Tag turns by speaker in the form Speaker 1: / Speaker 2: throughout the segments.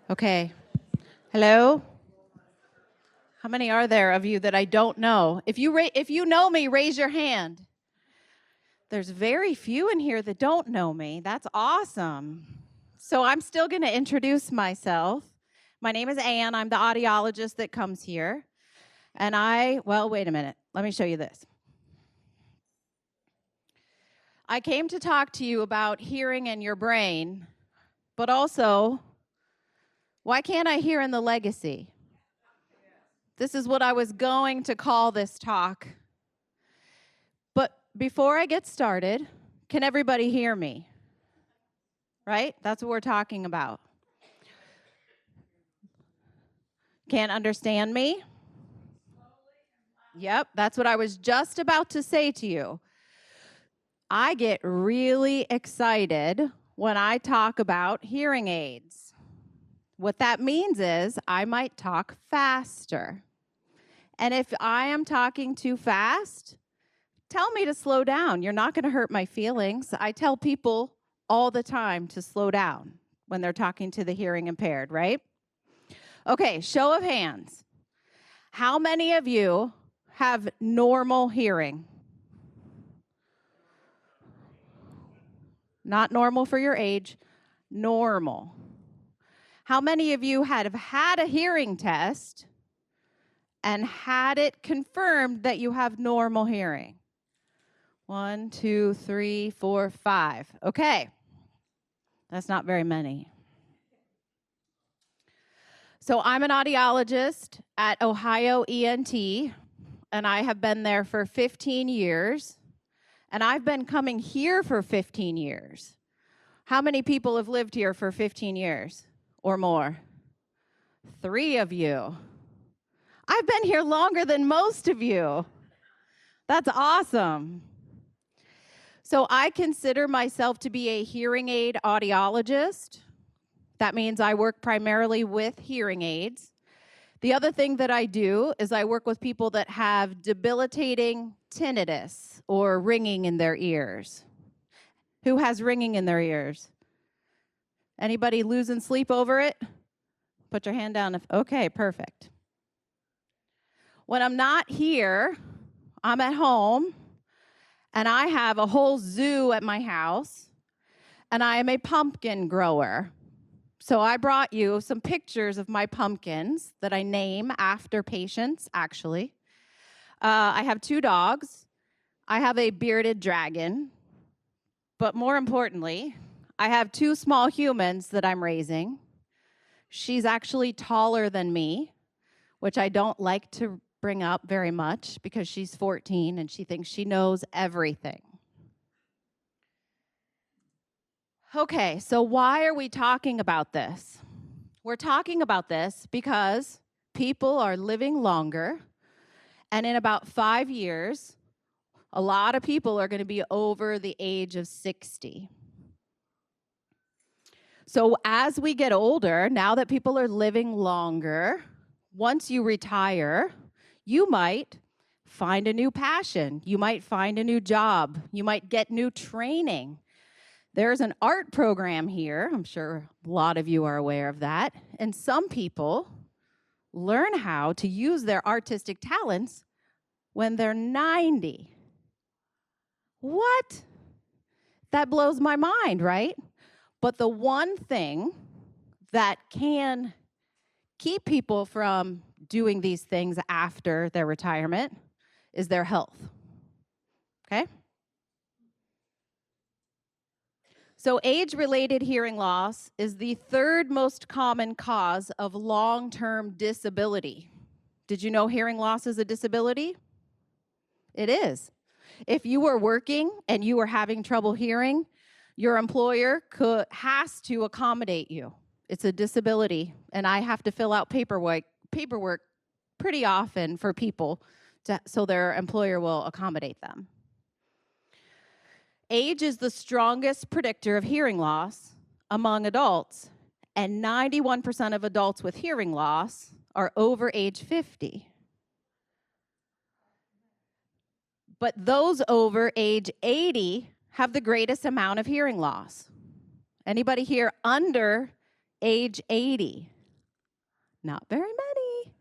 Speaker 1: Okay. Hello? How many are there of you that I don't know? If you know me, raise your hand. There's very few in here that don't know me. That's awesome. So I'm still going to introduce myself. My name is Ann. I'm the audiologist that comes here. And wait a minute. Let me show you this. I came to talk to you about hearing in your brain, but also, why can't I hear in the legacy? This is what I was going to call this talk. But before I get started, can everybody hear me? Right? That's what we're talking about. Can't understand me? Yep, that's what I was just about to say to you. I get really excited when I talk about hearing aids. What that means is I might talk faster. And if I am talking too fast, tell me to slow down. You're not going to hurt my feelings. I tell people all the time to slow down when they're talking to the hearing impaired, right? Okay, show of hands. How many of you have normal hearing? Not normal for your age, normal. How many of you have had a hearing test and had it confirmed that you have normal hearing? 1, 2, 3, 4, 5. Okay. That's not very many. So I'm an audiologist at Ohio ENT, and I have been there for 15 years, and I've been coming here for 15 years. How many people have lived here for 15 years or more? 3 of you. I've been here longer than most of you. That's awesome. So I consider myself to be a hearing aid audiologist. That means I work primarily with hearing aids. The other thing that I do is I work with people that have debilitating tinnitus or ringing in their ears. Who has ringing in their ears? Anybody losing sleep over it? Put your hand down. Okay, perfect. When I'm not here, I'm at home, and I have a whole zoo at my house, and I am a pumpkin grower. So I brought you some pictures of my pumpkins that I name after patients, actually. I have 2 dogs. I have a bearded dragon. But more importantly, I have 2 small humans that I'm raising. She's actually taller than me, which I don't like to bring up very much because she's 14 and she thinks she knows everything. Okay, so why are we talking about this? We're talking about this because people are living longer, and in about 5 years, a lot of people are going to be over the age of 60. So as we get older, now that people are living longer, once you retire, you might find a new passion. You might find a new job. You might get new training. There's an art program here. I'm sure a lot of you are aware of that. And some people learn how to use their artistic talents when they're 90. What? That blows my mind, right? But the one thing that can keep people from doing these things after their retirement is their health. Okay? So age-related hearing loss is the 3rd most common cause of long-term disability. Did you know hearing loss is a disability? It is. If you were working and you were having trouble hearing, your employer has to accommodate you. It's a disability, and I have to fill out paperwork pretty often for people so their employer will accommodate them. Age is the strongest predictor of hearing loss among adults, and 91% of adults with hearing loss are over age 50. But those over age 80 have the greatest amount of hearing loss. Anybody here under age 80? Not very many.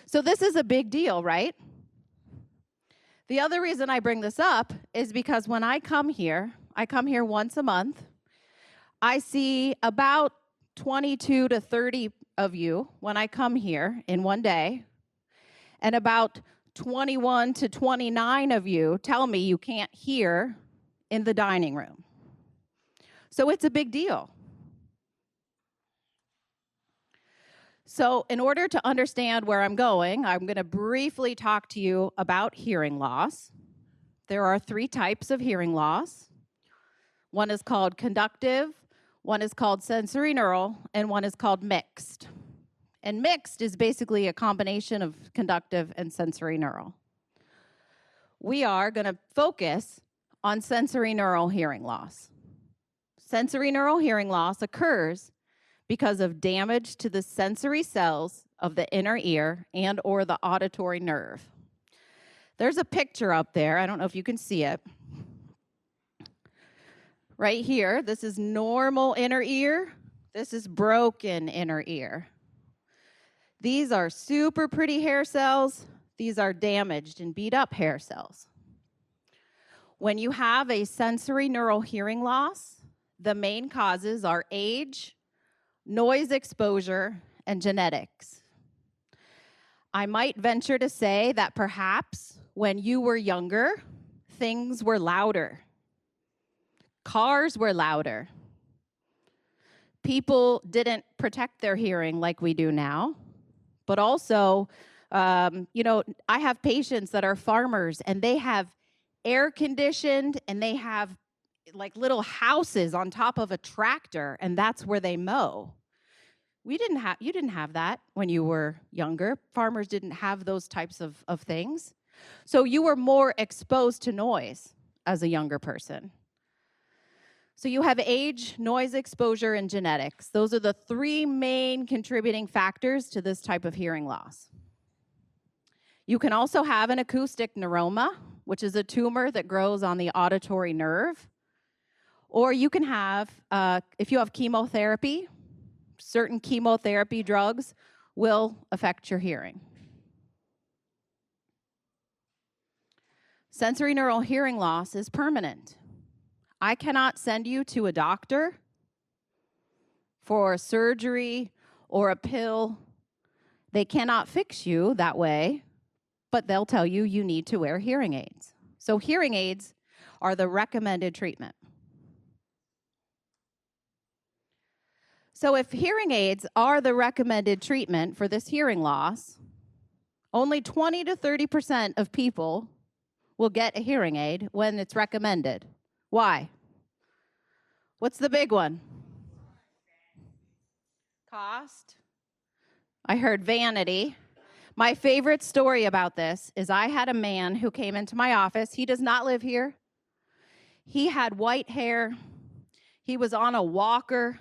Speaker 1: So this is a big deal, right? The other reason I bring this up is because when I come here once a month. I see about 22 to 30 of you when I come here in one day, and about 21 to 29 of you tell me you can't hear in the dining room. So it's a big deal. So in order to understand where I'm going to briefly talk to you about hearing loss. There are 3 types of hearing loss. One is called conductive, one is called sensorineural, and one is called mixed. And mixed is basically a combination of conductive and sensorineural. We are going to focus on sensorineural hearing loss. Sensorineural hearing loss occurs because of damage to the sensory cells of the inner ear and or the auditory nerve. There's a picture up there. I don't know if you can see it. Right here, this is normal inner ear. This is broken inner ear. These are super pretty hair cells. These are damaged and beat up hair cells. When you have a sensorineural hearing loss, the main causes are age, noise exposure, and genetics. I might venture to say that perhaps when you were younger, things were louder. Cars were louder. People didn't protect their hearing like we do now. But also, I have patients that are farmers, and they have air conditioned, and they have like little houses on top of a tractor, and that's where they mow. You didn't have that when you were younger. Farmers didn't have those types of things. So you were more exposed to noise as a younger person. So you have age, noise exposure, and genetics. Those are the 3 main contributing factors to this type of hearing loss. You can also have an acoustic neuroma, which is a tumor that grows on the auditory nerve. Or you can have, if you have chemotherapy, certain chemotherapy drugs will affect your hearing. Sensorineural hearing loss is permanent. I cannot send you to a doctor for surgery or a pill. They cannot fix you that way, but they'll tell you you need to wear hearing aids. So hearing aids are the recommended treatment. So if hearing aids are the recommended treatment for this hearing loss, only 20 to 30% of people will get a hearing aid when it's recommended. Why? What's the big one? Cost. I heard vanity. My favorite story about this is I had a man who came into my office. He does not live here. He had white hair. He was on a walker.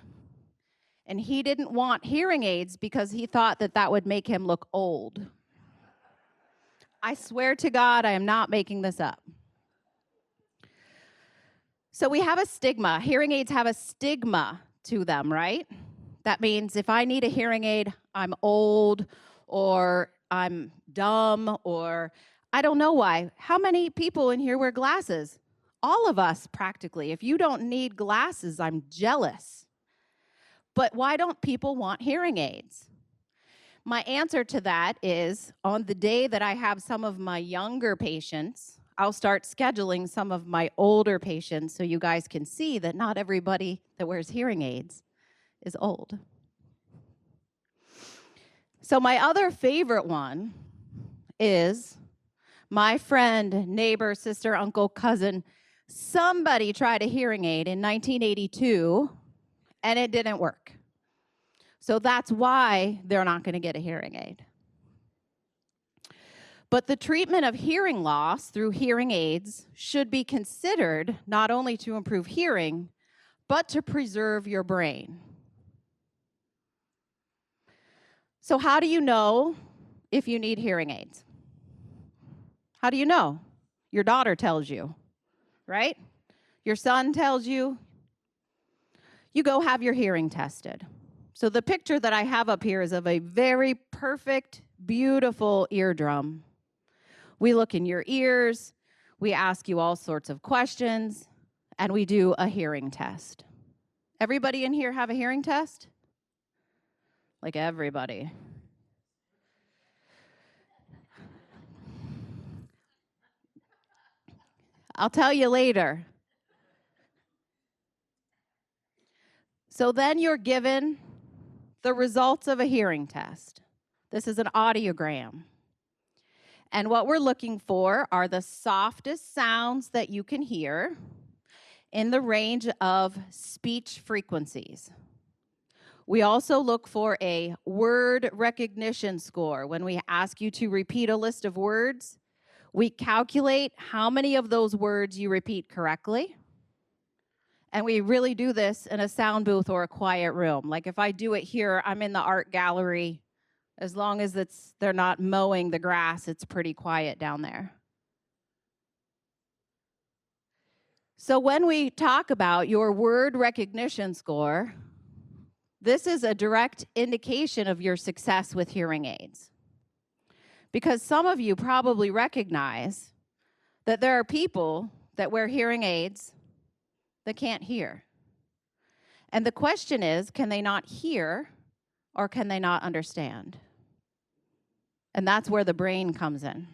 Speaker 1: And he didn't want hearing aids because he thought that would make him look old. I swear to God, I am not making this up. So we have a stigma. Hearing aids have a stigma to them, right? That means if I need a hearing aid, I'm old, or I'm dumb, or I don't know why. How many people in here wear glasses? All of us, practically. If you don't need glasses, I'm jealous. But why don't people want hearing aids? My answer to that is, on the day that I have some of my younger patients, I'll start scheduling some of my older patients so you guys can see that not everybody that wears hearing aids is old. So my other favorite one is my friend, neighbor, sister, uncle, cousin. Somebody tried a hearing aid in 1982, and it didn't work. So that's why they're not going to get a hearing aid. But the treatment of hearing loss through hearing aids should be considered not only to improve hearing, but to preserve your brain. So how do you know if you need hearing aids? How do you know? Your daughter tells you, right? Your son tells you. You go have your hearing tested. So the picture that I have up here is of a very perfect, beautiful eardrum. We look in your ears, we ask you all sorts of questions, and we do a hearing test. Everybody in here have a hearing test? Like everybody. I'll tell you later. So then you're given the results of a hearing test. This is an audiogram. And what we're looking for are the softest sounds that you can hear in the range of speech frequencies. We also look for a word recognition score. When we ask you to repeat a list of words, we calculate how many of those words you repeat correctly. And we really do this in a sound booth or a quiet room. Like if I do it here, I'm in the art gallery. As long as they're not mowing the grass, it's pretty quiet down there. So when we talk about your word recognition score, this is a direct indication of your success with hearing aids. Because some of you probably recognize that there are people that wear hearing aids that can't hear. And the question is, can they not hear or can they not understand? And that's where the brain comes in.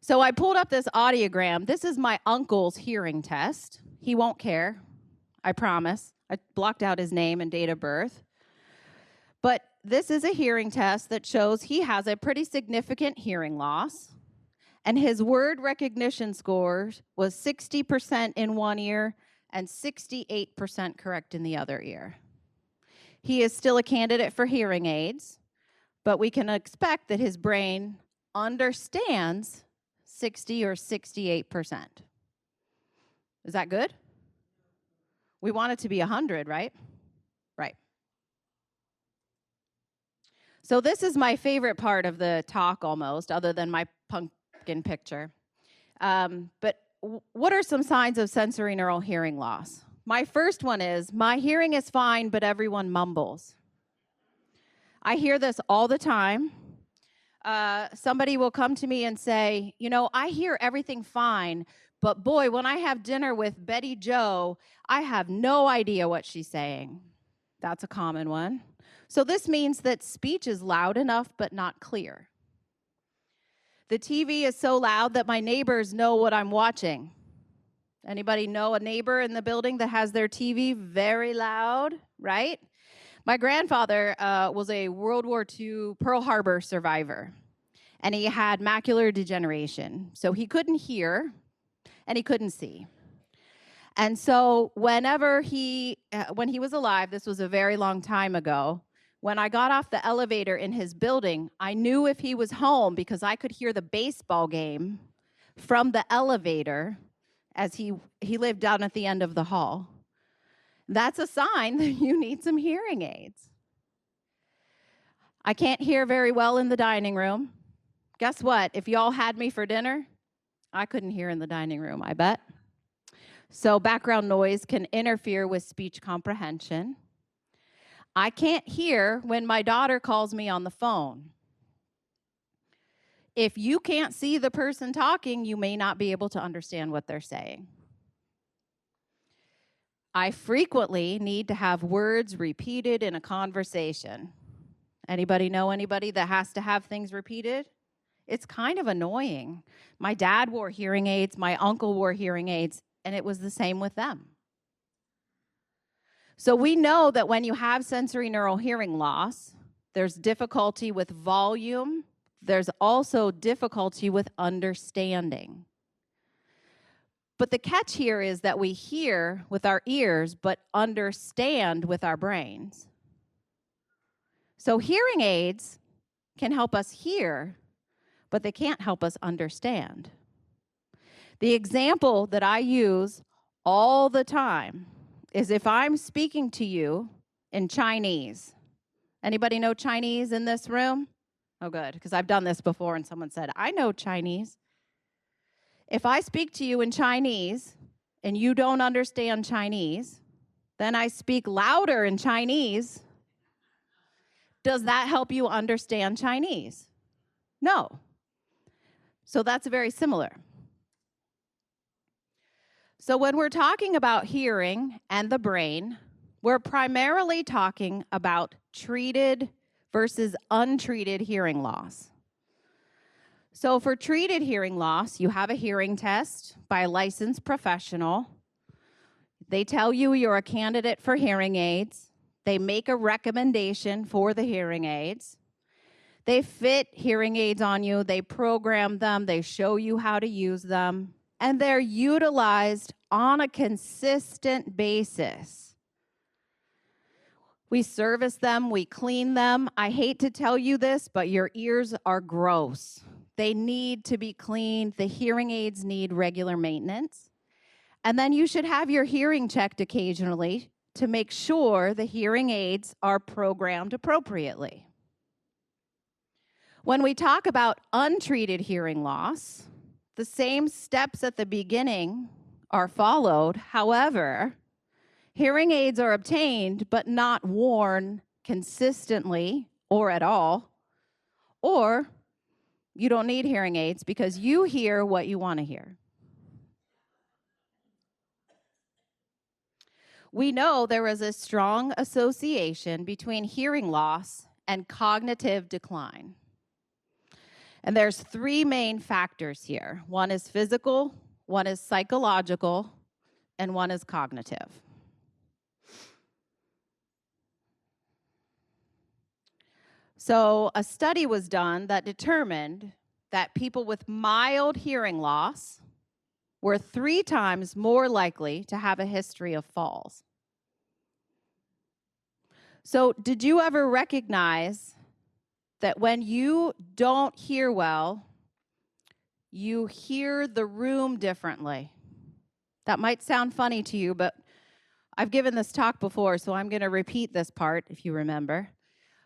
Speaker 1: So I pulled up this audiogram. This is my uncle's hearing test. He won't care, I promise. I blocked out his name and date of birth. But this is a hearing test that shows he has a pretty significant hearing loss. And his word recognition score was 60% in one ear and 68% correct in the other ear. He is still a candidate for hearing aids, but we can expect that his brain understands 60 or 68%. Is that good? We want it to be 100, right? Right. So this is my favorite part of the talk almost, other than my pumpkin picture. But what are some signs of sensory neural hearing loss? My first one is, my hearing is fine, but everyone mumbles. I hear this all the time. Somebody will come to me and say, I hear everything fine, but boy, when I have dinner with Betty Jo, I have no idea what she's saying. That's a common one. So this means that speech is loud enough, but not clear. The TV is so loud that my neighbors know what I'm watching. Anybody know a neighbor in the building that has their TV very loud, right? My grandfather was a World War II Pearl Harbor survivor, and he had macular degeneration. So he couldn't hear, and he couldn't see. And so when he was alive, this was a very long time ago, when I got off the elevator in his building, I knew if he was home because I could hear the baseball game from the elevator as he lived down at the end of the hall. That's a sign that you need some hearing aids. I can't hear very well in the dining room. Guess what? If y'all had me for dinner, I couldn't hear in the dining room, I bet. So background noise can interfere with speech comprehension. I can't hear when my daughter calls me on the phone. If you can't see the person talking, you may not be able to understand what they're saying. I frequently need to have words repeated in a conversation. Anybody know anybody that has to have things repeated? It's kind of annoying. My dad wore hearing aids, my uncle wore hearing aids, and it was the same with them. So we know that when you have sensory neural hearing loss, there's difficulty with volume. There's also difficulty with understanding. But the catch here is that we hear with our ears, but understand with our brains. So hearing aids can help us hear, but they can't help us understand. The example that I use all the time is if I'm speaking to you in Chinese. Anybody know Chinese in this room? Oh, good, because I've done this before and someone said, I know Chinese. If I speak to you in Chinese and you don't understand Chinese, then I speak louder in Chinese. Does that help you understand Chinese? No. So that's very similar. So when we're talking about hearing and the brain, we're primarily talking about treated versus untreated hearing loss. So for treated hearing loss, you have a hearing test by a licensed professional. They tell you you're a candidate for hearing aids. They make a recommendation for the hearing aids. They fit hearing aids on you. They program them. They show you how to use them. And they're utilized on a consistent basis. We service them. We clean them. I hate to tell you this, but your ears are gross. They need to be cleaned. The hearing aids need regular maintenance. And then you should have your hearing checked occasionally to make sure the hearing aids are programmed appropriately. When we talk about untreated hearing loss, the same steps at the beginning are followed. However, hearing aids are obtained but not worn consistently or at all, or you don't need hearing aids because you hear what you want to hear. We know there is a strong association between hearing loss and cognitive decline. And there's three main factors here. One is physical, one is psychological, and one is cognitive. So a study was done that determined that people with mild hearing loss were 3 times more likely to have a history of falls. So did you ever recognize that when you don't hear well, you hear the room differently? That might sound funny to you, but I've given this talk before, so I'm going to repeat this part if you remember.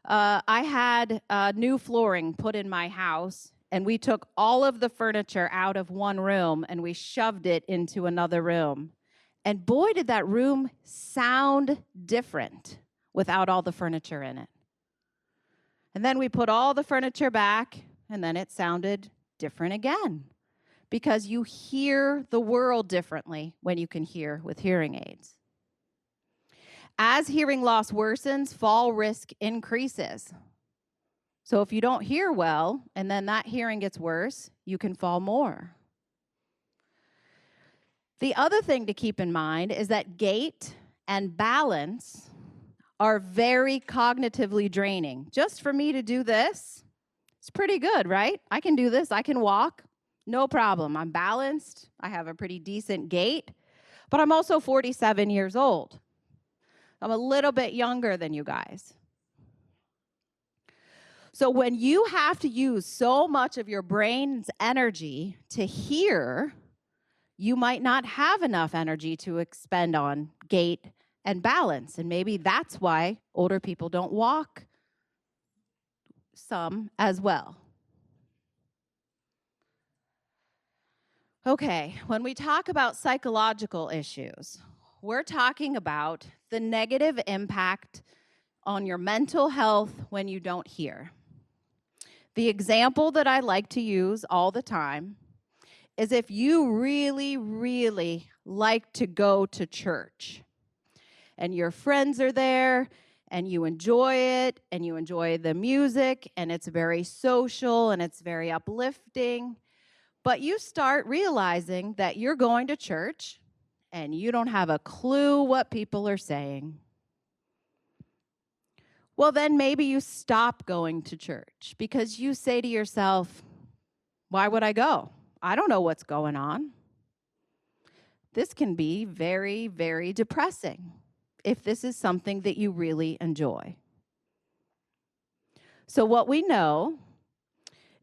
Speaker 1: I had new flooring put in my house, and we took all of the furniture out of one room and we shoved it into another room. And boy, did that room sound different without all the furniture in it. And then we put all the furniture back, and then it sounded different again, because you hear the world differently when you can hear with hearing aids. As hearing loss worsens, fall risk increases. So if you don't hear well, and then that hearing gets worse, you can fall more. The other thing to keep in mind is that gait and balance are very cognitively draining. Just for me to do this, it's pretty good, right? I can do this. I can walk. No problem. I'm balanced. I have a pretty decent gait. But I'm also 47 years old. I'm a little bit younger than you guys. So when you have to use so much of your brain's energy to hear, you might not have enough energy to expend on gait and balance. And maybe that's why older people don't walk some as well. Okay, when we talk about psychological issues, we're talking about the negative impact on your mental health when you don't hear. The example that I like to use all the time is if you really, really like to go to church and your friends are there and you enjoy it and you enjoy the music and it's very social and it's very uplifting, but you start realizing that you're going to church and you don't have a clue what people are saying. Well, then maybe you stop going to church because you say to yourself, why would I go? I don't know what's going on. This can be very, very depressing if this is something that you really enjoy. So what we know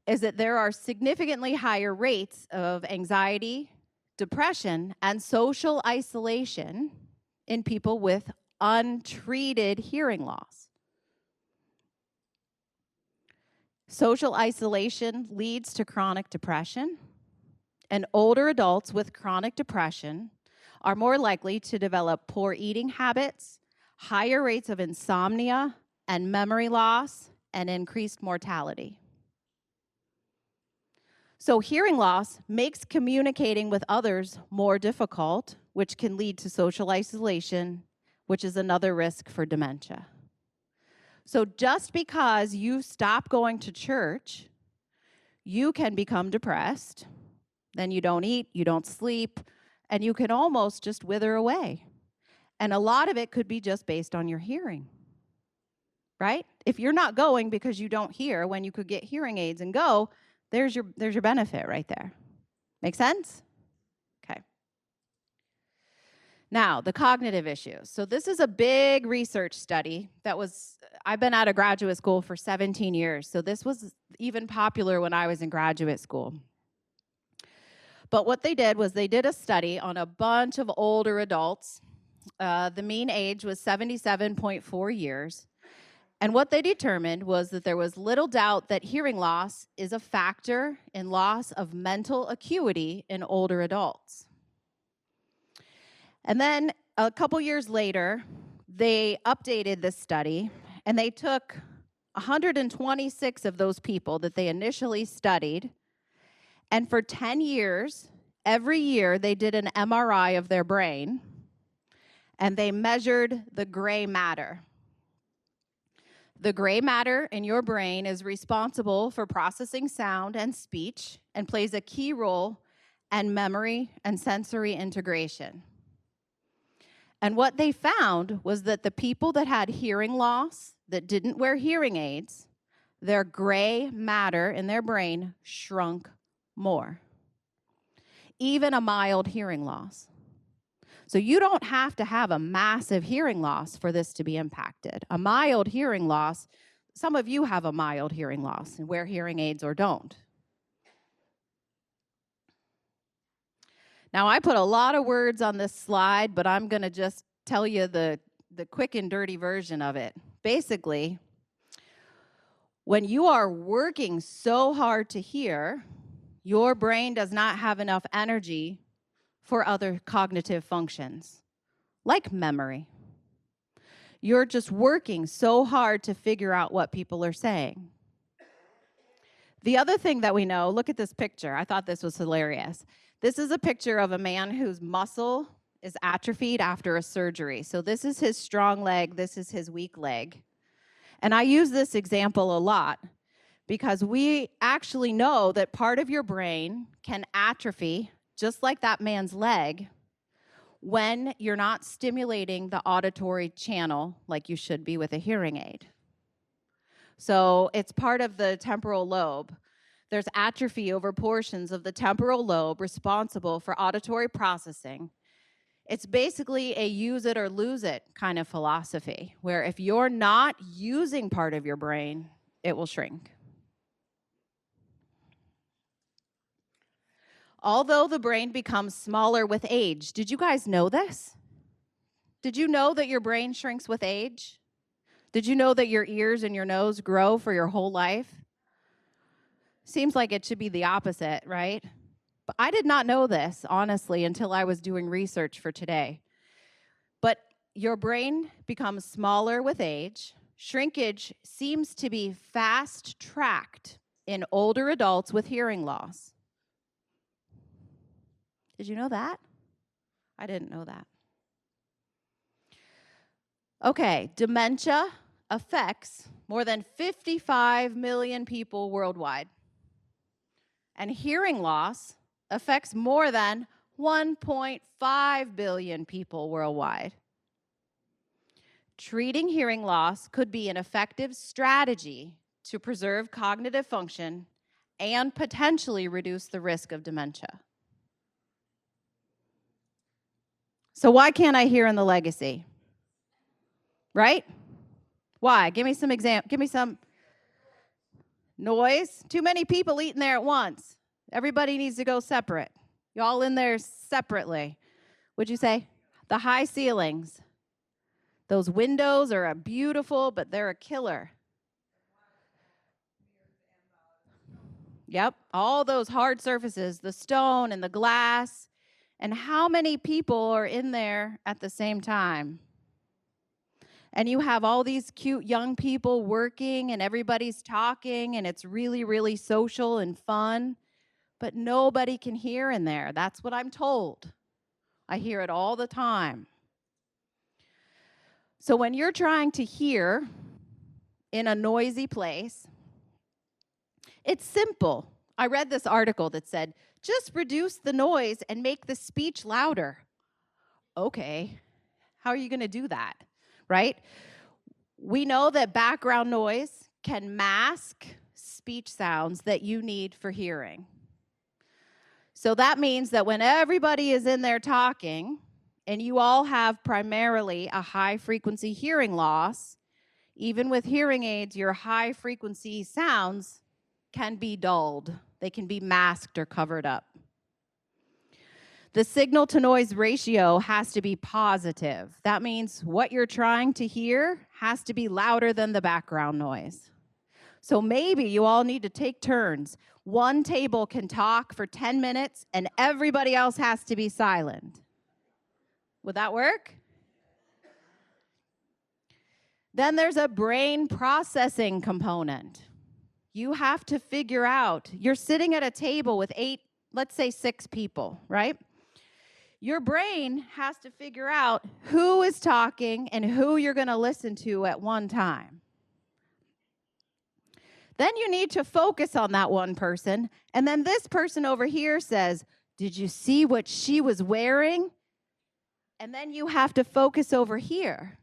Speaker 1: is that there are significantly higher rates of anxiety, depression, and social isolation in people with untreated hearing loss. Social isolation leads to chronic depression, and older adults with chronic depression are more likely to develop poor eating habits, higher rates of insomnia and memory loss, and increased mortality. So hearing loss makes communicating with others more difficult, which can lead to social isolation, which is another risk for dementia. So just because you stop going to church, you can become depressed, then you don't eat, you don't sleep, and you can almost just wither away. And a lot of it could be just based on your hearing, right? If you're not going because you don't hear when you could get hearing aids and go, there's your benefit right there. Make sense? Okay. Now, the cognitive issues. So this is a big research study I've been out of graduate school for 17 years, so this was even popular when I was in graduate school. But what they did was they did a study on a bunch of older adults. The mean age was 77.4 years. And what they determined was that there was little doubt that hearing loss is a factor in loss of mental acuity in older adults. And then a couple years later, they updated this study, and they took 126 of those people that they initially studied, and for 10 years, every year they did an MRI of their brain, and they measured the gray matter. The gray matter in your brain is responsible for processing sound and speech and plays a key role in memory and sensory integration. And what they found was that the people that had hearing loss, that didn't wear hearing aids, their gray matter in their brain shrunk more. Even a mild hearing loss. So you don't have to have a massive hearing loss for this to be impacted. A mild hearing loss, some of you have a mild hearing loss and wear hearing aids or don't. Now, I put a lot of words on this slide, but I'm going to just tell you the quick and dirty version of it. Basically, when you are working so hard to hear, your brain does not have enough energy for other cognitive functions, like memory. You're just working so hard to figure out what people are saying. The other thing that we know, look at this picture. I thought this was hilarious. This is a picture of a man whose muscle is atrophied after a surgery. So this is his strong leg, this is his weak leg. And I use this example a lot because we actually know that part of your brain can atrophy, just like that man's leg, when you're not stimulating the auditory channel like you should be with a hearing aid. So it's part of the temporal lobe. There's atrophy over portions of the temporal lobe responsible for auditory processing. It's basically a use it or lose it kind of philosophy, where if you're not using part of your brain, it will shrink. Although the brain becomes smaller with age, did you guys know this? Did you know that your brain shrinks with age? Did you know that your ears and your nose grow for your whole life? Seems like it should be the opposite, right? But I did not know this, honestly, until I was doing research for today. But your brain becomes smaller with age. Shrinkage seems to be fast-tracked in older adults with hearing loss. Did you know that? I didn't know that. Okay, dementia affects more than 55 million people worldwide. And hearing loss affects more than 1.5 billion people worldwide. Treating hearing loss could be an effective strategy to preserve cognitive function and potentially reduce the risk of dementia. So why can't I hear in the legacy? Right? Why? Give me some give me some noise. Too many people eating there at once. Everybody needs to go separate. Y'all in there separately. Would you say? The high ceilings. Those windows are beautiful, but they're a killer. Yep, all those hard surfaces, the stone and the glass, And how many people are in there at the same time? And you have all these cute young people working and everybody's talking and it's really, really social and fun, but nobody can hear in there. That's what I'm told. I hear it all the time. So when you're trying to hear in a noisy place, it's simple. I read this article that said, just reduce the noise and make the speech louder. Okay, how are you going to do that, right? We know that background noise can mask speech sounds that you need for hearing. So that means that when everybody is in there talking, and you all have primarily a high-frequency hearing loss, even with hearing aids, your high-frequency sounds can be dulled. They can be masked or covered up. The signal-to-noise ratio has to be positive. That means what you're trying to hear has to be louder than the background noise. So maybe you all need to take turns. One table can talk for 10 minutes, and everybody else has to be silent. Would that work? Then there's a brain processing component. You have to figure out, you're sitting at a table with 8, let's say 6 people, right? Your brain has to figure out who is talking and who you're going to listen to at one time. Then you need to focus on that one person, and then this person over here says, "Did you see what she was wearing?" And then you have to focus over here.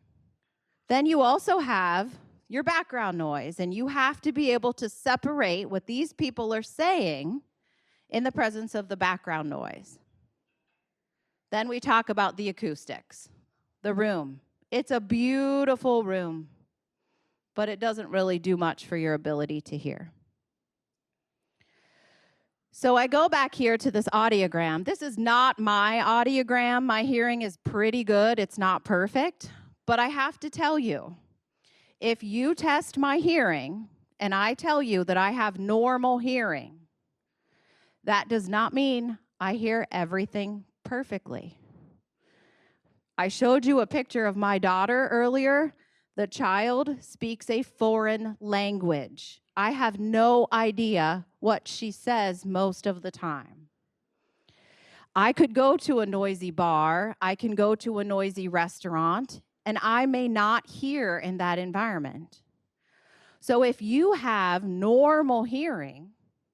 Speaker 1: Then you also have your background noise, and you have to be able to separate what these people are saying in the presence of the background noise. Then we talk about the acoustics, the room. It's a beautiful room, but it doesn't really do much for your ability to hear. So I go back here to this audiogram. This is not my audiogram. My hearing is pretty good. It's not perfect. But I have to tell you, if you test my hearing and I tell you that I have normal hearing, that does not mean I hear everything perfectly. I showed you a picture of my daughter earlier. The child speaks a foreign language. I have no idea what she says most of the time. I could go to a noisy bar, I can go to a noisy restaurant, and I may not hear in that environment. So if you have normal hearing,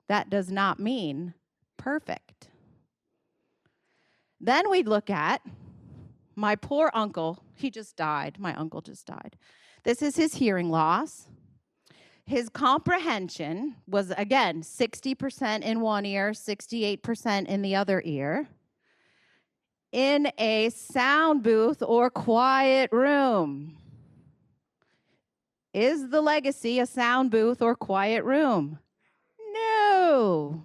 Speaker 1: that does not mean perfect. Then we look at my poor uncle. He just died. My uncle just died. This is his hearing loss. His comprehension was, again, 60% in one ear, 68% in the other ear, in a sound booth or quiet room. Is the legacy a sound booth or quiet room? No.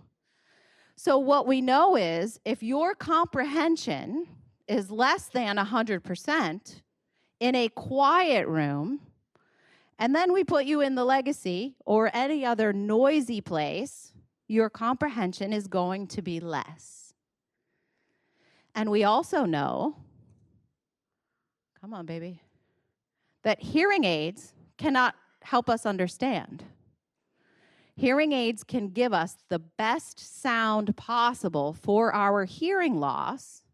Speaker 1: So what we know is if your comprehension is less than 100% in a quiet room, and then we put you in the legacy or any other noisy place, your comprehension is going to be less. And we also know, come on, baby, that hearing aids cannot help us understand. Hearing aids can give us the best sound possible for our hearing loss,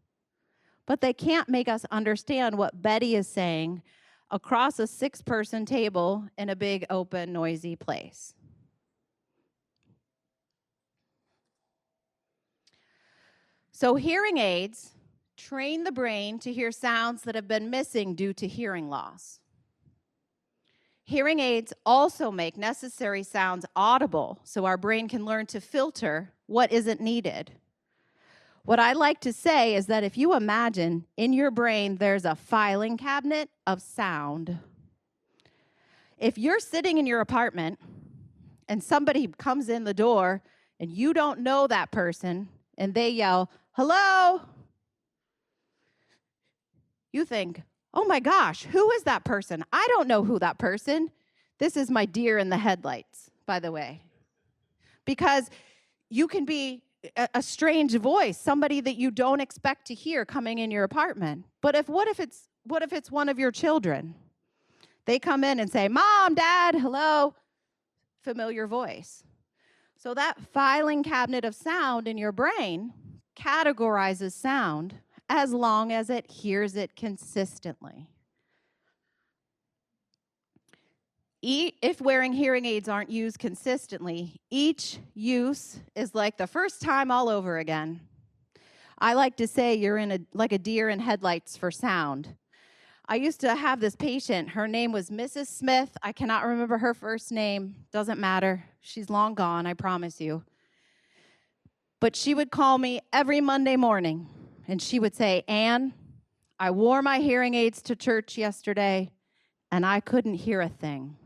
Speaker 1: but they can't make us understand what Betty is saying across a 6-person table in a big, open, noisy place. So hearing aids train the brain to hear sounds that have been missing due to hearing loss. Hearing aids also make necessary sounds audible so our brain can learn to filter what isn't needed. What I like to say is that if you imagine in your brain there's a filing cabinet of sound. If you're sitting in your apartment and somebody comes in the door and you don't know that person and they yell, "Hello," you think, "Oh my gosh, who is that person? I don't know who that person." This is my deer in the headlights, by the way. Because you can be a strange voice, somebody that you don't expect to hear coming in your apartment. But what if it's one of your children? They come in and say, "Mom, Dad, hello," familiar voice. So that filing cabinet of sound in your brain categorizes sound as long as it hears it consistently. If wearing hearing aids aren't used consistently, each use is like the first time all over again. I like to say you're like a deer in headlights for sound. I used to have this patient. Her name was Mrs. Smith. I cannot remember her first name. Doesn't matter. She's long gone, I promise you. But she would call me every Monday morning, and she would say, "Ann, I wore my hearing aids to church yesterday, and I couldn't hear a thing."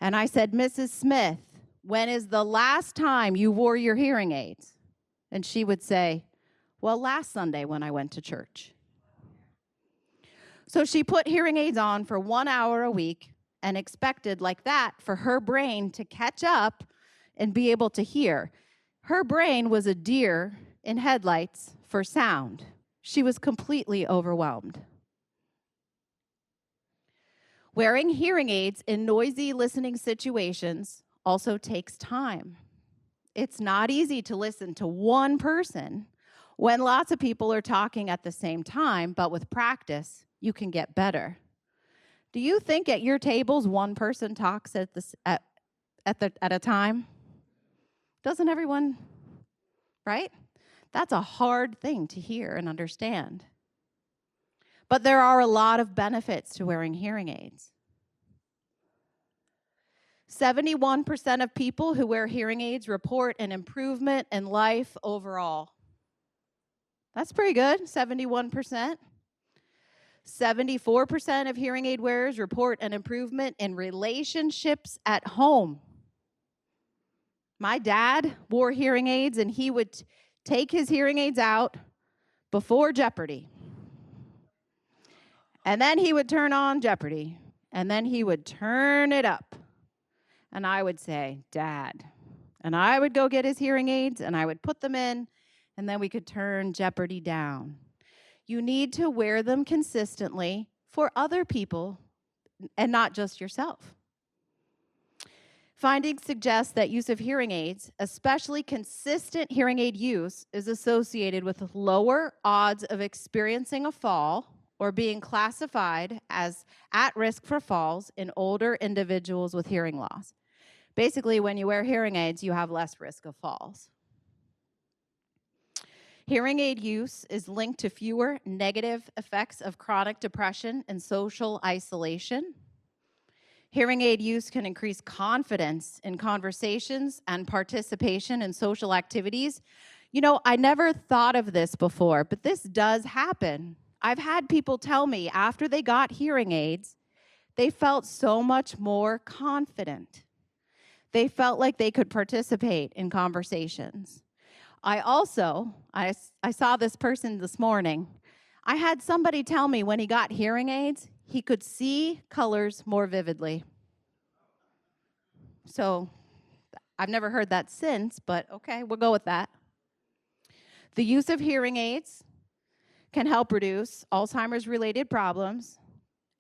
Speaker 1: And I said, "Mrs. Smith, when is the last time you wore your hearing aids?" And she would say, "Well, last Sunday when I went to church." So she put hearing aids on for 1 hour a week and expected like that for her brain to catch up and be able to hear. Her brain was a deer in headlights for sound. She was completely overwhelmed. Wearing hearing aids in noisy listening situations also takes time. It's not easy to listen to one person when lots of people are talking at the same time, but with practice, you can get better. Do you think at your tables one person talks at a time? Doesn't everyone, right? That's a hard thing to hear and understand. But there are a lot of benefits to wearing hearing aids. 71% of people who wear hearing aids report an improvement in life overall. That's pretty good, 71%. 74% of hearing aid wearers report an improvement in relationships at home. My dad wore hearing aids, and he would take his hearing aids out before Jeopardy. And then he would turn on Jeopardy, and then he would turn it up. And I would say, "Dad." And I would go get his hearing aids, and I would put them in, and then we could turn Jeopardy down. You need to wear them consistently for other people and not just yourself. Findings suggest that use of hearing aids, especially consistent hearing aid use, is associated with lower odds of experiencing a fall or being classified as at risk for falls in older individuals with hearing loss. Basically, when you wear hearing aids, you have less risk of falls. Hearing aid use is linked to fewer negative effects of chronic depression and social isolation. Hearing aid use can increase confidence in conversations and participation in social activities. You know, I never thought of this before, but this does happen. I've had people tell me after they got hearing aids, they felt so much more confident. They felt like they could participate in conversations. I saw this person this morning. I had somebody tell me when he got hearing aids, he could see colors more vividly. So I've never heard that since, but okay, we'll go with that. The use of hearing aids can help reduce Alzheimer's-related problems,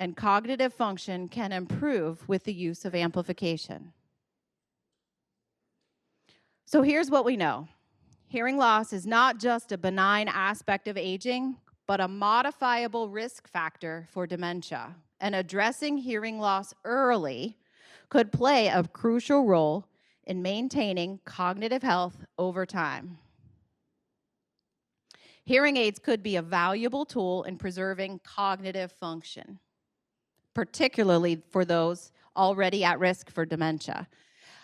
Speaker 1: and cognitive function can improve with the use of amplification. So here's what we know. Hearing loss is not just a benign aspect of aging, but a modifiable risk factor for dementia. And addressing hearing loss early could play a crucial role in maintaining cognitive health over time. Hearing aids could be a valuable tool in preserving cognitive function, particularly for those already at risk for dementia.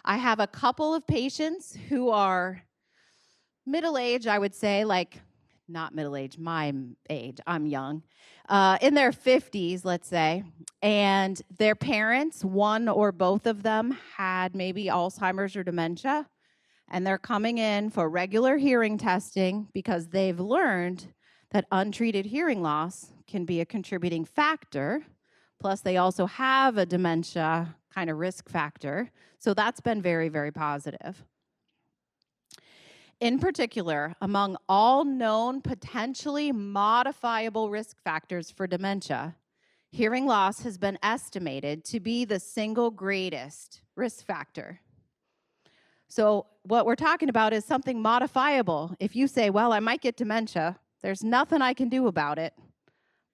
Speaker 1: I have a couple of patients who are middle-aged, I would say, like, not middle-aged, my age, I'm young, in their 50s, let's say, and their parents, one or both of them, had maybe Alzheimer's or dementia, and they're coming in for regular hearing testing because they've learned that untreated hearing loss can be a contributing factor, plus they also have a dementia kind of risk factor, so that's been very, very positive. In particular, among all known potentially modifiable risk factors for dementia, hearing loss has been estimated to be the single greatest risk factor. So what we're talking about is something modifiable. If you say, well, I might get dementia, there's nothing I can do about it.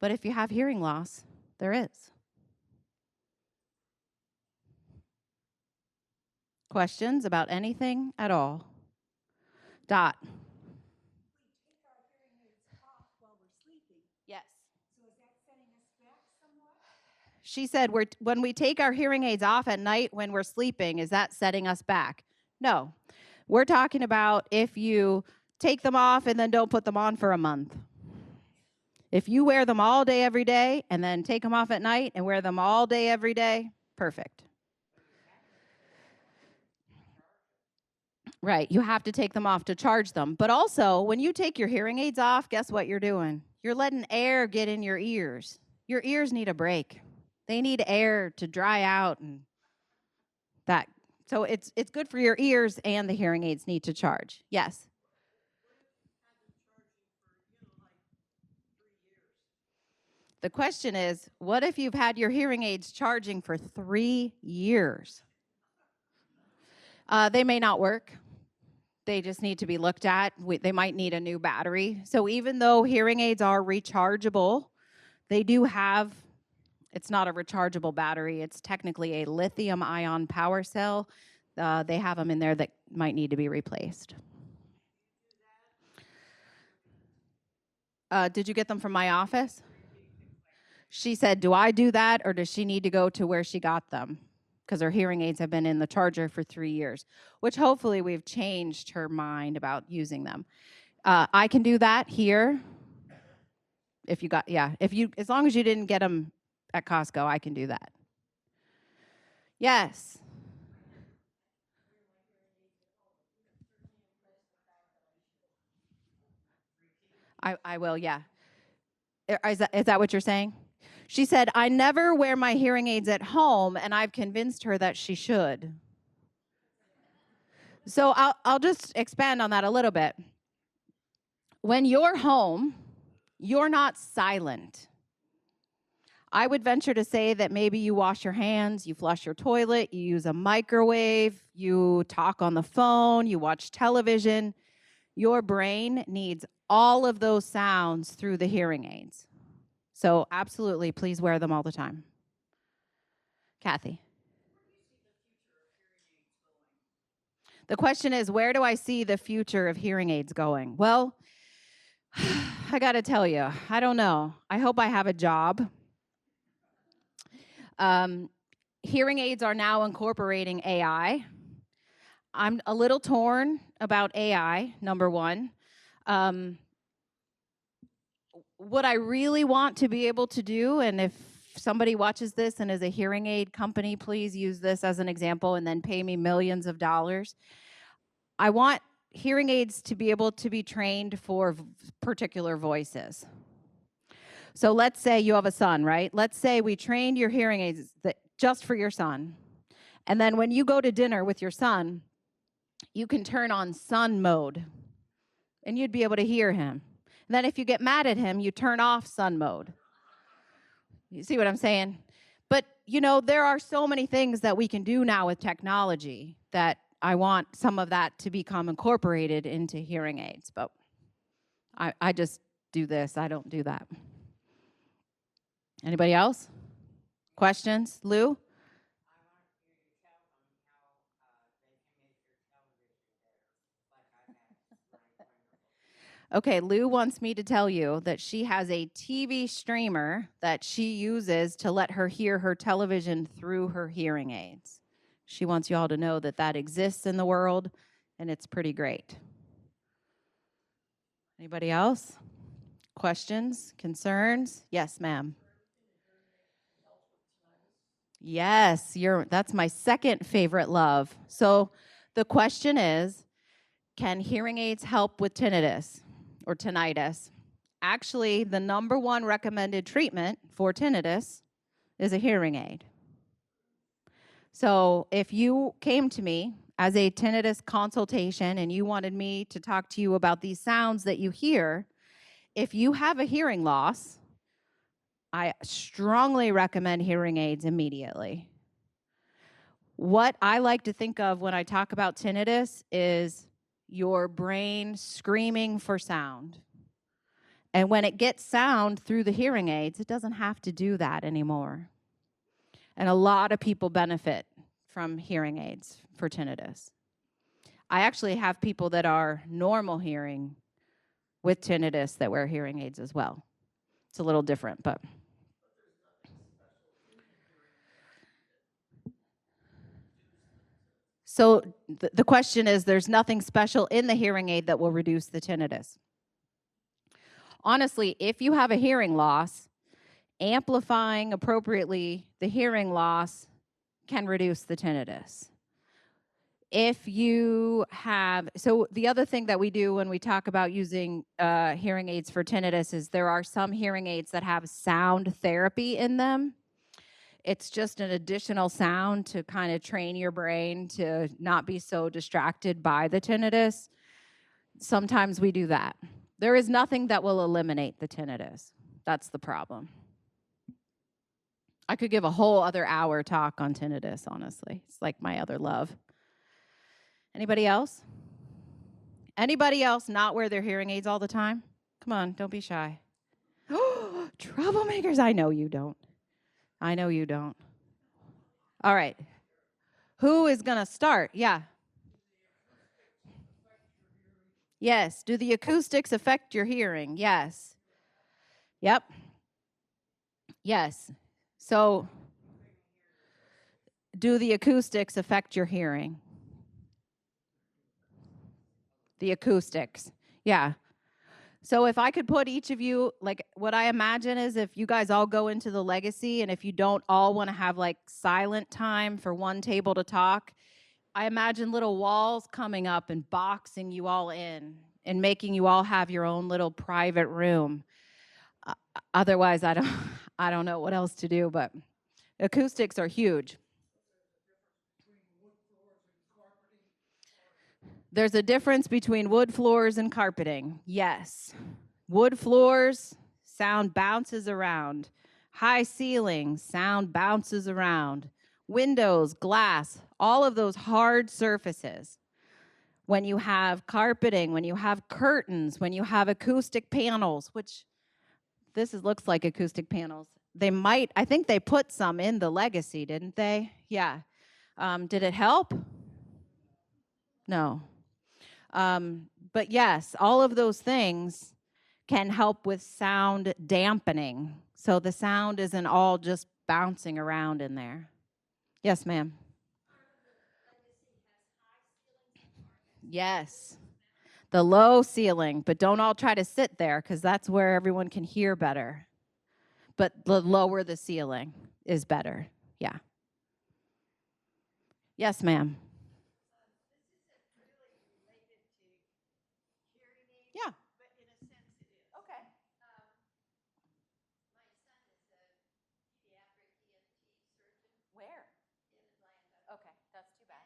Speaker 1: But if you have hearing loss, there is. Questions about anything at all? Dot. We take our hearing aids off while we're sleeping. Yes. So is that setting us back somewhat? She said, when we take our hearing aids off at night when we're sleeping, is that setting us back? No. We're talking about if you take them off and then don't put them on for a month. If you wear them all day, every day, and then take them off at night and wear them all day, every day, perfect. Right, you have to take them off to charge them. But also, when you take your hearing aids off, guess what you're doing? You're letting air get in your ears. Your ears need a break. They need air to dry out and that. So it's good for your ears, and the hearing aids need to charge. Yes? The question is, what if you've had your hearing aids charging for 3 years? They may not work. They just need to be looked at. They might need a new battery. So even though hearing aids are rechargeable, they do have, it's not a rechargeable battery. It's technically a lithium-ion power cell. They have them in there that might need to be replaced. Did you get them from my office? She said, do I do that, or does she need to go to where she got them? Because her hearing aids have been in the charger for 3 years, which hopefully we've changed her mind about using them. I can do that here. If you got, yeah, as long as you didn't get them at Costco, I can do that. Yes. I will, yeah. Is that what you're saying? She said, I never wear my hearing aids at home, and I've convinced her that she should. So I'll just expand on that a little bit. When you're home, you're not silent. I would venture to say that maybe you wash your hands, you flush your toilet, you use a microwave, you talk on the phone, you watch television. Your brain needs all of those sounds through the hearing aids. So absolutely, please wear them all the time. Kathy. The question is, where do I see the future of hearing aids going? Well, I got to tell you, I don't know. I hope I have a job. Hearing aids are now incorporating AI. I'm a little torn about AI, number one. What I really want to be able to do, and if somebody watches this and is a hearing aid company, please use this as an example and then pay me millions of dollars. I want hearing aids to be able to be trained for particular voices. So let's say you have a son, right? Let's say we trained your hearing aids just for your son. And then when you go to dinner with your son, you can turn on son mode, and you'd be able to hear him. And then if you get mad at him, you turn off son mode. You see what I'm saying? But, you know, there are so many things that we can do now with technology that I want some of that to become incorporated into hearing aids. But I just do this. I don't do that. Anybody else? Questions? Lou? Okay, Lou wants me to tell you that she has a TV streamer that she uses to let her hear her television through her hearing aids. She wants you all to know that that exists in the world, and it's pretty great. Anybody else? Questions? Concerns? Yes, ma'am. Yes, that's my second favorite love. So the question is, can hearing aids help with tinnitus or tinnitus? Actually, the number one recommended treatment for tinnitus is a hearing aid. So if you came to me as a tinnitus consultation and you wanted me to talk to you about these sounds that you hear, if you have a hearing loss, I strongly recommend hearing aids immediately. What I like to think of when I talk about tinnitus is your brain screaming for sound. And when it gets sound through the hearing aids, it doesn't have to do that anymore. And a lot of people benefit from hearing aids for tinnitus. I actually have people that are normal hearing with tinnitus that wear hearing aids as well. It's a little different, but. So the question is, there's nothing special in the hearing aid that will reduce the tinnitus. Honestly, if you have a hearing loss, amplifying appropriately the hearing loss can reduce the tinnitus. If you have, so the other thing that we do when we talk about using hearing aids for tinnitus is there are some hearing aids that have sound therapy in them. It's just an additional sound to kind of train your brain to not be so distracted by the tinnitus. Sometimes we do that. There is nothing that will eliminate the tinnitus. That's the problem. I could give a whole other hour talk on tinnitus, honestly. It's like my other love. Anybody else? Anybody else not wear their hearing aids all the time? Come on, don't be shy. Troublemakers, I know you don't. I know you don't. All right. Who is going to start? Yeah. Yes. Do the acoustics affect your hearing? Yes. Yep. Yes. So, do the acoustics affect your hearing? The acoustics. Yeah. So if I could put each of you, like what I imagine is if you guys all go into the legacy and if you don't all want to have like silent time for one table to talk, I imagine little walls coming up and boxing you all in and making you all have your own little private room. Otherwise, I don't know what else to do, but acoustics are huge. There's a difference between wood floors and carpeting. Yes. Wood floors, sound bounces around. High ceilings, sound bounces around. Windows, glass, all of those hard surfaces. When you have carpeting, when you have curtains, when you have acoustic panels, which looks like acoustic panels. They might, I think they put some in the legacy, didn't they? Yeah. Did it help? No. But yes, all of those things can help with sound dampening. So the sound isn't all just bouncing around in there. Yes, ma'am. Yes. The low ceiling, but don't all try to sit there because that's where everyone can hear better. But the lower the ceiling is better. Yeah. Yes, ma'am. Yeah. Okay. Where? Okay, that's too bad.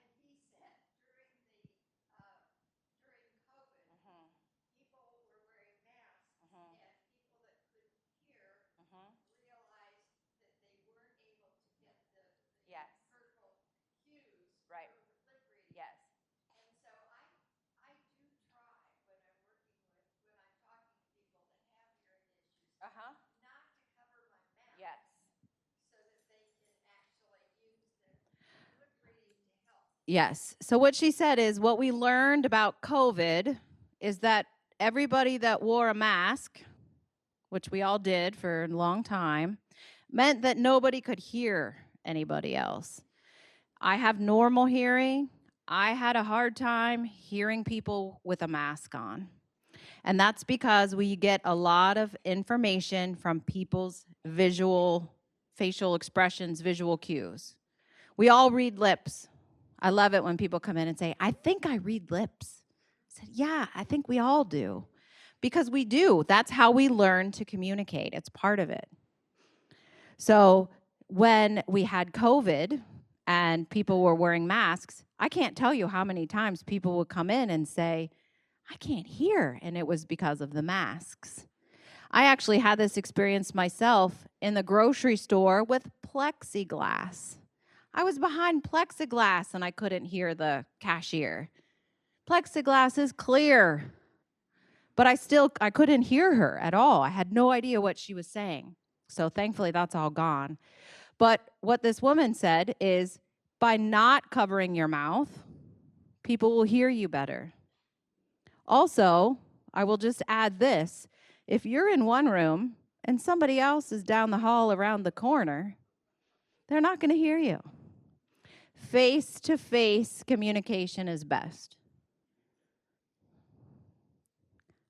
Speaker 1: Yes. Right. Yes. Uh-huh. Yes. Yes. So what she said is what we learned about COVID is that everybody that wore a mask, which we all did for a long time, meant that nobody could hear anybody else. I have normal hearing. I had a hard time hearing people with a mask on. And that's because we get a lot of information from people's visual, facial expressions, visual cues. We all read lips. I love it when people come in and say, I think I read lips. I said, yeah, I think we all do. Because we do. That's how we learn to communicate. It's part of it. So when we had COVID and people were wearing masks, I can't tell you how many times people would come in and say, I can't hear, and it was because of the masks. I actually had this experience myself in the grocery store with plexiglass. I was behind plexiglass and I couldn't hear the cashier. Plexiglass is clear, but I couldn't hear her at all. I had no idea what she was saying. So thankfully that's all gone. But what this woman said is, by not covering your mouth, people will hear you better. Also, I will just add this. If you're in one room and somebody else is down the hall around the corner, they're not going to hear you. Face-to-face communication is best.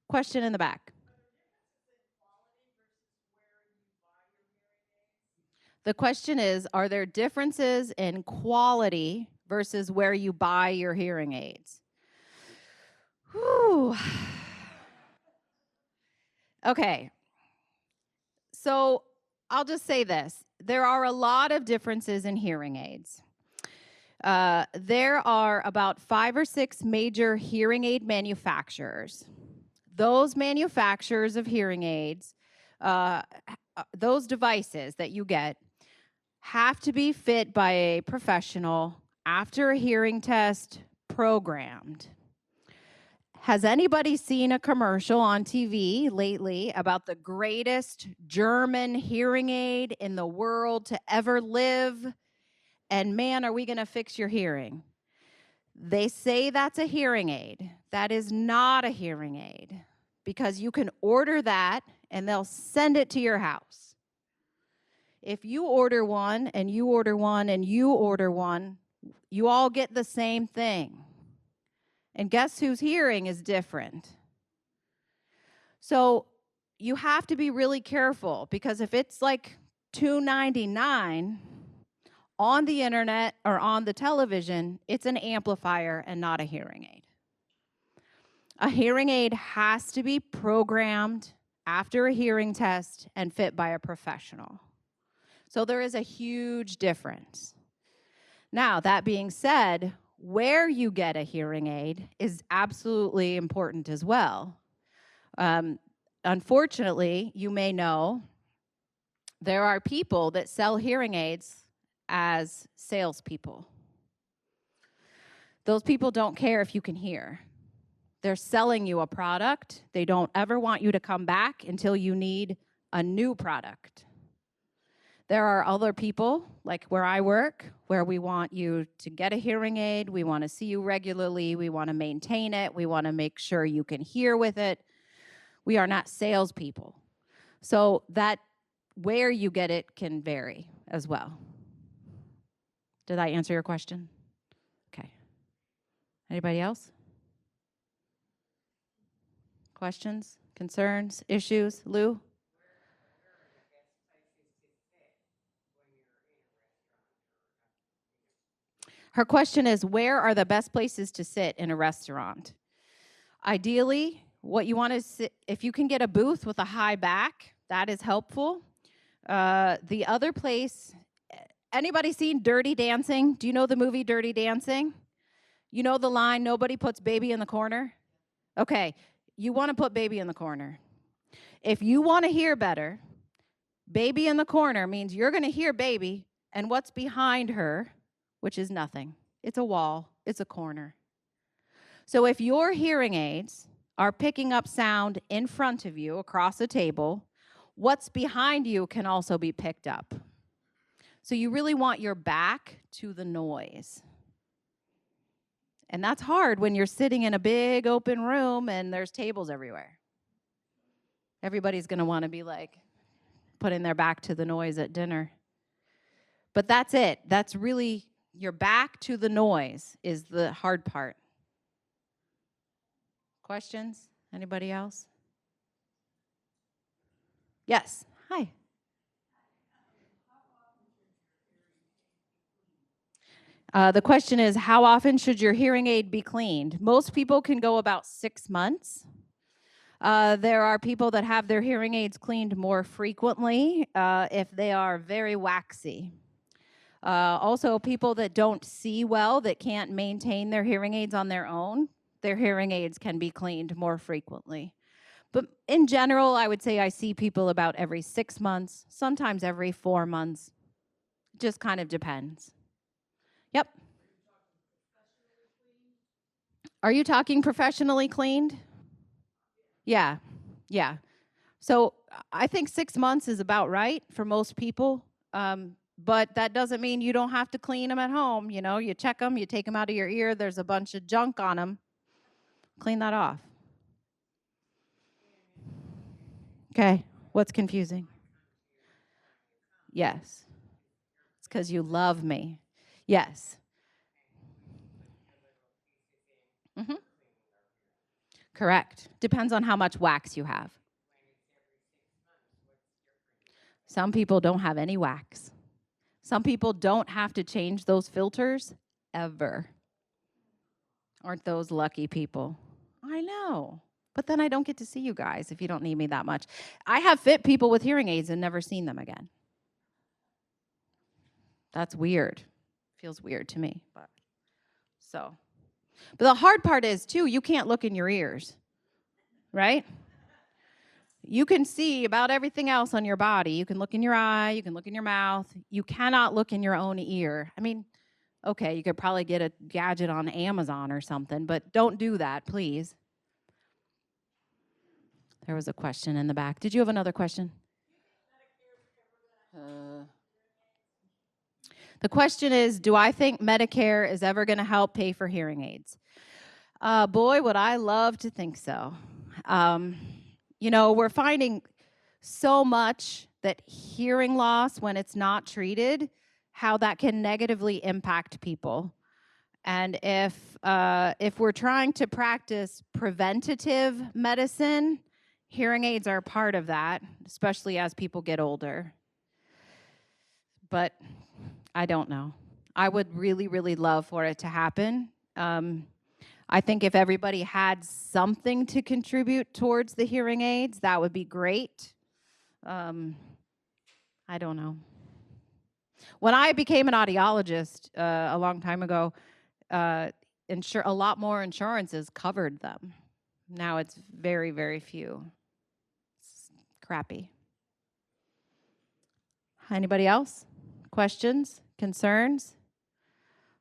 Speaker 1: Question in the back. The question is, are there differences in quality versus where you buy your hearing aids? Whew. Okay. So I'll just say this. There are a lot of differences in hearing aids. There are about 5 or 6 major hearing aid manufacturers. Those manufacturers of hearing aids, those devices that you get, have to be fit by a professional after a hearing test, programmed. Has anybody seen a commercial on TV lately about the greatest German hearing aid in the world to ever live? And man, are we going to fix your hearing? They say that's a hearing aid. That is not a hearing aid, because you can order that and they'll send it to your house. If you order one and you order one and you order one, you all get the same thing. And guess whose hearing is different? So you have to be really careful, because if it's like $2.99 on the internet or on the television, it's an amplifier and not a hearing aid. A hearing aid has to be programmed after a hearing test and fit by a professional. So there is a huge difference. Now, that being said, where you get a hearing aid is absolutely important as well. Unfortunately, you may know there are people that sell hearing aids as salespeople. Those people don't care if you can hear. They're selling you a product. They don't ever want you to come back until you need a new product. There are other people, like where I work, where we want you to get a hearing aid. We want to see you regularly. We want to maintain it. We want to make sure you can hear with it. We are not salespeople. So that where you get it can vary as well. Did I answer your question? Okay. Anybody else? Questions, concerns, issues? Lou? Her question is, where are the best places to sit in a restaurant? Ideally, what you want to sit, if you can get a booth with a high back, that is helpful. The other place, anybody seen Dirty Dancing? Do you know the movie Dirty Dancing? You know the line, nobody puts baby in the corner? Okay, you want to put baby in the corner. If you want to hear better, baby in the corner means you're going to hear baby and what's behind her, which is nothing. It's a wall. It's a corner. So if your hearing aids are picking up sound in front of you across a table, what's behind you can also be picked up. So you really want your back to the noise. And that's hard when you're sitting in a big open room and there's tables everywhere. Everybody's going to want to be like putting their back to the noise at dinner. But that's it. That's really your back to the noise is the hard part. Questions? Anybody else? Yes. Hi. The question is, how often should your hearing aid be cleaned? Most people can go about 6 months. There are people that have their hearing aids cleaned more frequently if they are very waxy. Also, people that don't see well, that can't maintain their hearing aids on their own, their hearing aids can be cleaned more frequently. But in general, I would say I see people about every 6 months, sometimes every 4 months. Just kind of depends. Yep. Are you talking professionally cleaned? Yeah. Yeah. So I think 6 months is about right for most people. But that doesn't mean you don't have to clean them at home. You know, you check them, you take them out of your ear, there's a bunch of junk on them. Clean that off. Okay. What's confusing? Yes. It's because you love me. Yes. Mm-hmm. Correct. Depends on how much wax you have. Some people don't have any wax. Some people don't have to change those filters ever. Aren't those lucky people? I know. But then I don't get to see you guys if you don't need me that much. I have fit people with hearing aids and never seen them again. That's weird. Feels weird to me. But the hard part is, too, you can't look in your ears, right? You can see about everything else on your body. You can look in your eye. You can look in your mouth. You cannot look in your own ear. I mean, okay, you could probably get a gadget on Amazon or something, but don't do that, please. There was a question in the back. Did you have another question? The question is, do I think Medicare is ever going to help pay for hearing aids? Boy, would I love to think so. You know, we're finding so much that hearing loss, when it's not treated, how that can negatively impact people. And if we're trying to practice preventative medicine, hearing aids are part of that, especially as people get older. But I don't know. I would really, really love for it to happen. I think if everybody had something to contribute towards the hearing aids, that would be great. I don't know. When I became an audiologist a long time ago, a lot more insurances covered them. Now it's very, very few. It's crappy. Anybody else? Questions? Concerns?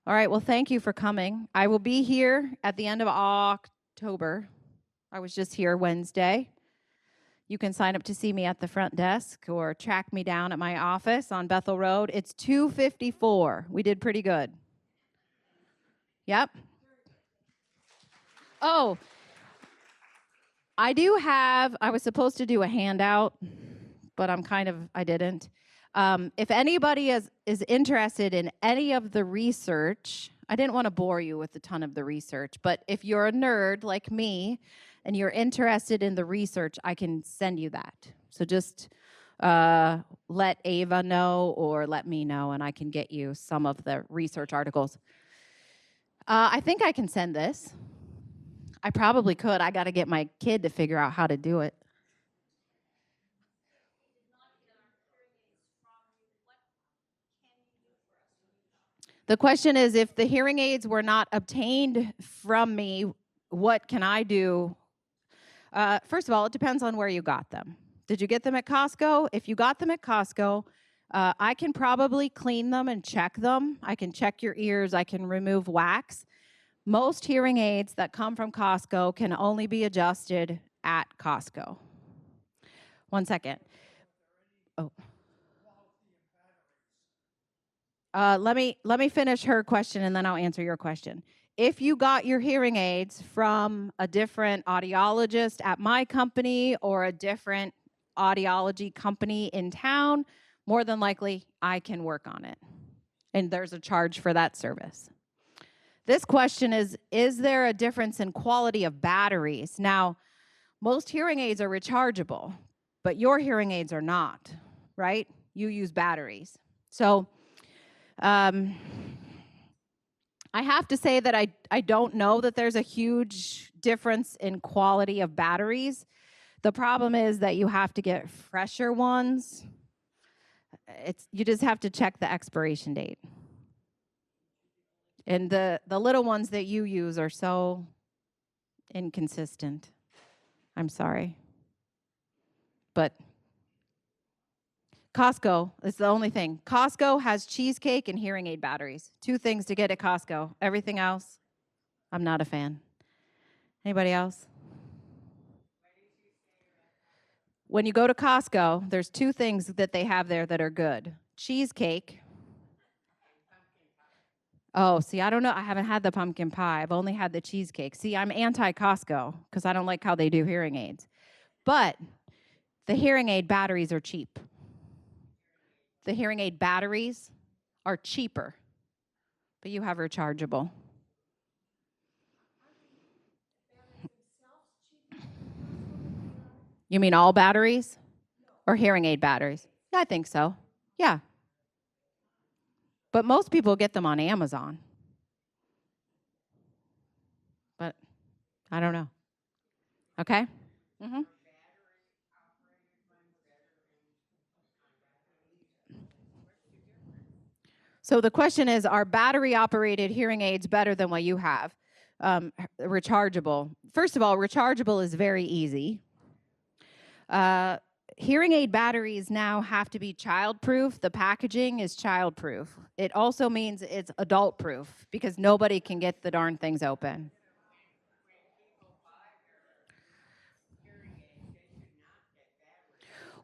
Speaker 1: All right, well, thank you for coming. I will be here at the end of October. I was just here Wednesday. You can sign up to see me at the front desk or track me down at my office on Bethel Road. It's 254. We did pretty good. Yep. Oh, I was supposed to do a handout, but I didn't. If anybody is interested in any of the research, I didn't want to bore you with a ton of the research, but if you're a nerd like me and you're interested in the research, I can send you that. So just let Ava know or let me know, and I can get you some of the research articles. I think I can send this. I probably could. I got to get my kid to figure out how to do it. The question is, if the hearing aids were not obtained from me, what can I do? First of all, it depends on where you got them. Did you get them at Costco? If you got them at Costco, I can probably clean them and check them. I can check your ears. I can remove wax. Most hearing aids that come from Costco can only be adjusted at Costco. 1 second. Oh. Let me finish her question, and then I'll answer your question. If you got your hearing aids from a different audiologist at my company or a different audiology company in town, more than likely I can work on it. And there's a charge for that service. This question is there a difference in quality of batteries? Now, most hearing aids are rechargeable, but your hearing aids are not, right? You use batteries. So I have to say that I don't know that there's a huge difference in quality of batteries. The problem is that you have to get fresher ones. you just have to check the expiration date. And the little ones that you use are so inconsistent. I'm sorry. But Costco is the only thing. Costco has cheesecake and hearing aid batteries. 2 things to get at Costco. Everything else, I'm not a fan. Anybody else? When you go to Costco, there's 2 things that they have there that are good. Cheesecake. Oh, see, I don't know. I haven't had the pumpkin pie. I've only had the cheesecake. See, I'm anti-Costco because I don't like how they do hearing aids. But the hearing aid batteries are cheap. The hearing aid batteries are cheaper, but you have rechargeable. You mean all batteries or hearing aid batteries? Yeah, I think so. Yeah. But most people get them on Amazon. But I don't know. Okay? Mm-hmm. So the question is, are battery-operated hearing aids better than what you have? Rechargeable. First of all, rechargeable is very easy. Hearing aid batteries now have to be child-proof. The packaging is child-proof. It also means it's adult-proof because nobody can get the darn things open.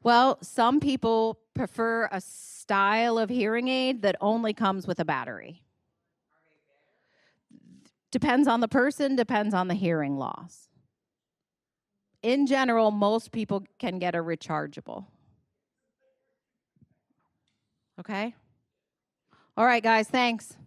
Speaker 1: Well, some people prefer a style of hearing aid that only comes with a battery. Depends on the person, depends on the hearing loss. In general, most people can get a rechargeable. Okay? All right, guys, thanks.